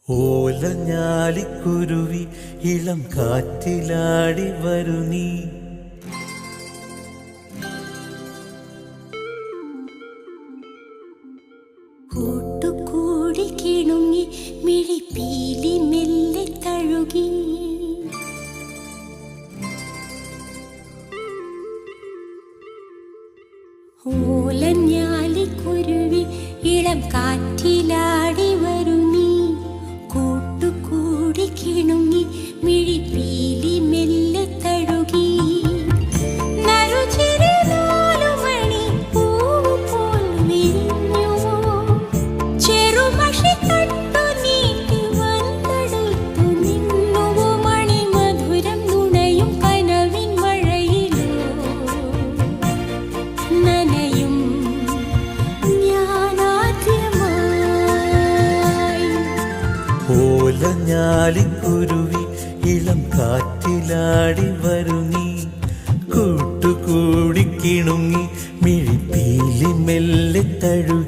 ഓലഞ്ഞാലിക്കുരുവി ഇളം കാറ്റിലാടി വരു നീ. കൂട്ടുകൂടി കിണുങ്ങി മിഴിപ്പീലി മെല്ലെ തഴുകി. ഓലഞ്ഞാലിക്കുരുവി ഇളം കാറ്റിലാടി വരു നീ. കൂട്ടുകൂടി കിണുങ്ങി മിഴിപ്പീലി മെല്ലെ തഴുകി. ഓലഞ്ഞാലിക്കുരുവി ഇളം കാറ്റിലാടി വരു നീ. കൂട്ടുകൂടി കിണുങ്ങി മിഴിപ്പീലി മെല്ലെ തഴുകി.